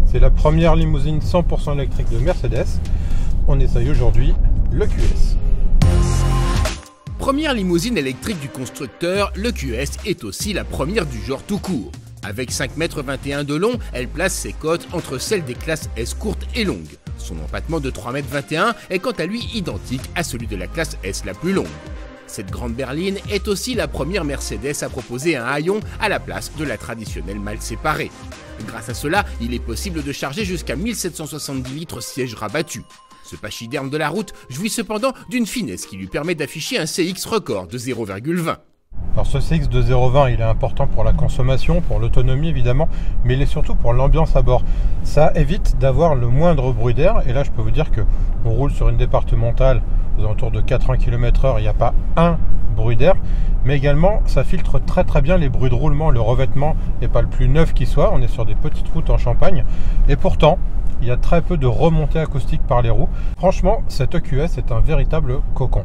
C'est la première limousine 100% électrique de Mercedes. On essaye aujourd'hui le QS. Première limousine électrique du constructeur, le QS est aussi la première du genre tout court. Avec 5,21 m de long, elle place ses côtes entre celles des classes S courtes et longues. Son empattement de 3,21 m est quant à lui identique à celui de la classe S la plus longue. Cette grande berline est aussi la première Mercedes à proposer un haillon à la place de la traditionnelle malle séparée. Grâce à cela, il est possible de charger jusqu'à 1770 litres siège rabattu. Ce pachyderme de la route jouit cependant d'une finesse qui lui permet d'afficher un CX record de 0,20. Alors ce CX de 0,20 il est important pour la consommation, pour l'autonomie évidemment, mais il est surtout pour l'ambiance à bord. Ça évite d'avoir le moindre bruit d'air, et là je peux vous dire que on roule sur une départementale aux alentours de 80 km/h, il n'y a pas un bruit d'air, mais également ça filtre très bien les bruits de roulement. Le revêtement n'est pas le plus neuf qui soit, on est sur des petites routes en Champagne, et pourtant il y a très peu de remontées acoustiques par les roues. Franchement, cette EQS est un véritable cocon.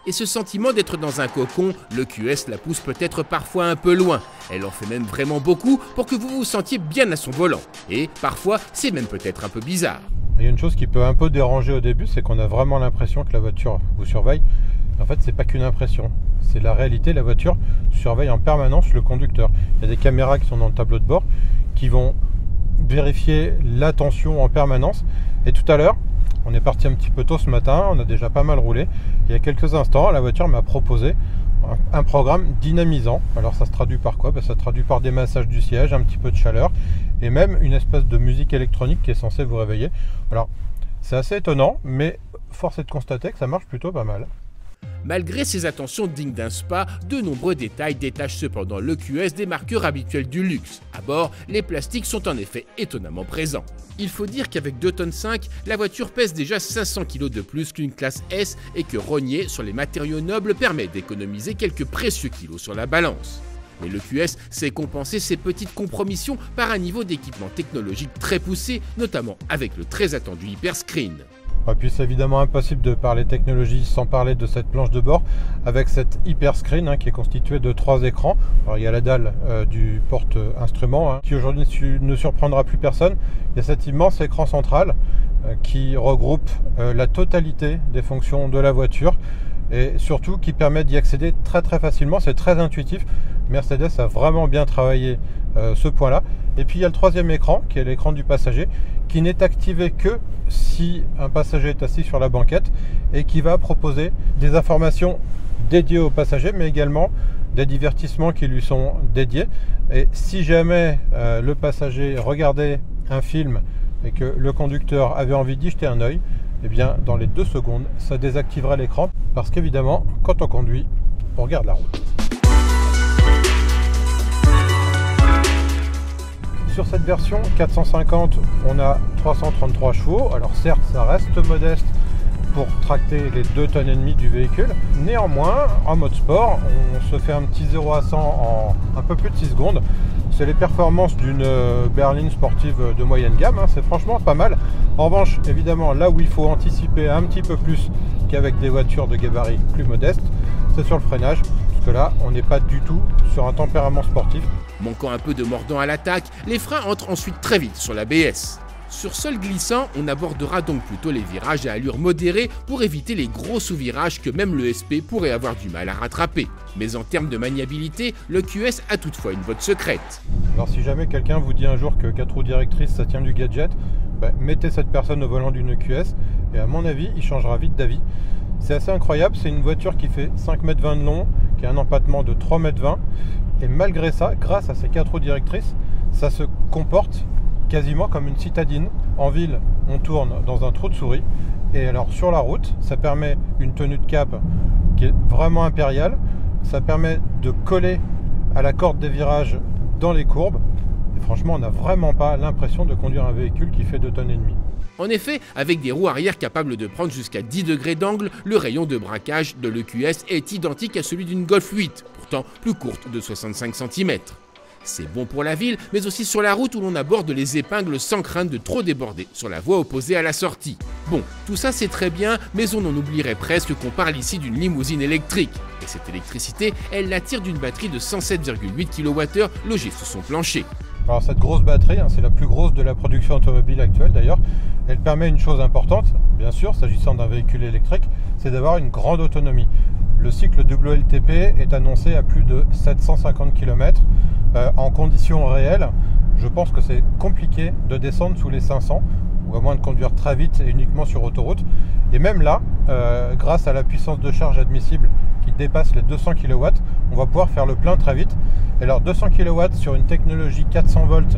Et ce sentiment d'être dans un cocon, le QS la pousse peut-être parfois un peu loin. Elle en fait même vraiment beaucoup pour que vous vous sentiez bien à son volant. Et parfois, c'est même peut-être un peu bizarre. Il y a une chose qui peut un peu déranger au début, c'est qu'on a vraiment l'impression que la voiture vous surveille. En fait, c'est pas qu'une impression, c'est la réalité. La voiture surveille en permanence le conducteur. Il y a des caméras qui sont dans le tableau de bord qui vont vérifier la tension en permanence. Et tout à l'heure, on est parti un petit peu tôt ce matin, on a déjà pas mal roulé. Il y a quelques instants, la voiture m'a proposé un programme dynamisant. Alors ça se traduit par quoi? Ça se traduit par des massages du siège, un petit peu de chaleur et même une espèce de musique électronique qui est censée vous réveiller. Alors c'est assez étonnant, mais force est de constater que ça marche plutôt pas mal. Malgré ses attentions dignes d'un spa, de nombreux détails détachent cependant le QS des marqueurs habituels du luxe. À bord, les plastiques sont en effet étonnamment présents. Il faut dire qu'avec 2,5 tonnes, la voiture pèse déjà 500 kg de plus qu'une classe S et que rogner sur les matériaux nobles permet d'économiser quelques précieux kilos sur la balance. Mais le QS sait compenser ces petites compromissions par un niveau d'équipement technologique très poussé, notamment avec le très attendu Hyperscreen. Et puis c'est évidemment impossible de parler technologie sans parler de cette planche de bord avec cette Hyperscreen qui est constituée de 3 écrans. Alors il y a la dalle du porte-instrument qui aujourd'hui ne surprendra plus personne. Il y a cet immense écran central qui regroupe la totalité des fonctions de la voiture et surtout qui permet d'y accéder très facilement. C'est très intuitif. Mercedes a vraiment bien travaillé ce point-là. Et puis il y a le troisième écran qui est l'écran du passager qui n'est activé que si un passager est assis sur la banquette et qui va proposer des informations dédiées aux passagers mais également des divertissements qui lui sont dédiés. Et si jamais le passager regardait un film et que le conducteur avait envie d'y jeter un œil, eh bien dans les 2 secondes ça désactiverait l'écran parce qu'évidemment quand on conduit on regarde la route. Sur cette version 450, on a 333 chevaux. Alors certes, ça reste modeste pour tracter les 2,5 tonnes du véhicule. Néanmoins, en mode sport, on se fait un petit 0 à 100 en un peu plus de 6 secondes. C'est les performances d'une berline sportive de moyenne gamme, c'est franchement pas mal. En revanche, évidemment, là où il faut anticiper un petit peu plus qu'avec des voitures de gabarit plus modestes, c'est sur le freinage, parce que là, on n'est pas du tout sur un tempérament sportif. Manquant un peu de mordant à l'attaque, les freins entrent ensuite très vite sur l'ABS. Sur sol glissant, on abordera donc plutôt les virages à allure modérée pour éviter les gros sous-virages que même le SP pourrait avoir du mal à rattraper. Mais en termes de maniabilité, le QS a toutefois une botte secrète. Alors si jamais quelqu'un vous dit un jour que 4 roues directrices ça tient du gadget, mettez cette personne au volant d'une EQS et à mon avis il changera vite d'avis. C'est assez incroyable, c'est une voiture qui fait 5,20 m de long, qui a un empattement de 3,20 m et malgré ça, grâce à ces 4 roues directrices, ça se comporte quasiment comme une citadine. En ville, on tourne dans un trou de souris et alors sur la route, ça permet une tenue de cap qui est vraiment impériale. Ça permet de coller à la corde des virages dans les courbes. Et franchement, on n'a vraiment pas l'impression de conduire un véhicule qui fait 2,5 tonnes. En effet, avec des roues arrière capables de prendre jusqu'à 10 degrés d'angle, le rayon de braquage de l'EQS est identique à celui d'une Golf 8, pourtant plus courte de 65 cm. C'est bon pour la ville, mais aussi sur la route où l'on aborde les épingles sans crainte de trop déborder sur la voie opposée à la sortie. Bon, tout ça c'est très bien, mais on en oublierait presque qu'on parle ici d'une limousine électrique. Et cette électricité, elle la tire d'une batterie de 107,8 kWh logée sous son plancher. Alors cette grosse batterie, c'est la plus grosse de la production automobile actuelle d'ailleurs, elle permet une chose importante, bien sûr, s'agissant d'un véhicule électrique, c'est d'avoir une grande autonomie. Le cycle WLTP est annoncé à plus de 750 km. En conditions réelles, je pense que c'est compliqué de descendre sous les 500, ou à moins de conduire très vite et uniquement sur autoroute. Et même là, grâce à la puissance de charge admissible qui dépasse les 200 kW, on va pouvoir faire le plein très vite. Et alors 200 kW sur une technologie 400 volts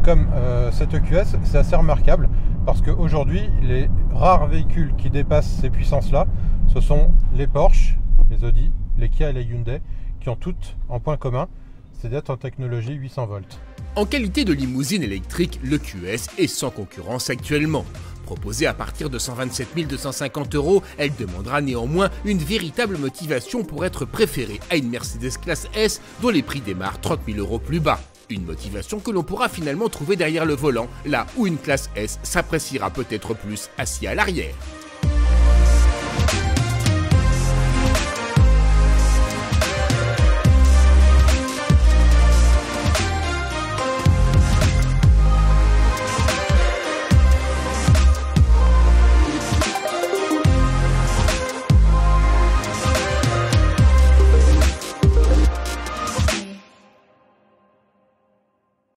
comme cette EQS, c'est assez remarquable parce qu'aujourd'hui, les rares véhicules qui dépassent ces puissances-là, ce sont les Porsche, les Audi, les Kia et les Hyundai, qui ont toutes en point commun, c'est d'être en technologie 800 volts. En qualité de limousine électrique, l'EQS est sans concurrence actuellement. Proposée à partir de 127 250 €, elle demandera néanmoins une véritable motivation pour être préférée à une Mercedes classe S dont les prix démarrent 30 000 € plus bas. Une motivation que l'on pourra finalement trouver derrière le volant, là où une classe S s'appréciera peut-être plus assis à l'arrière.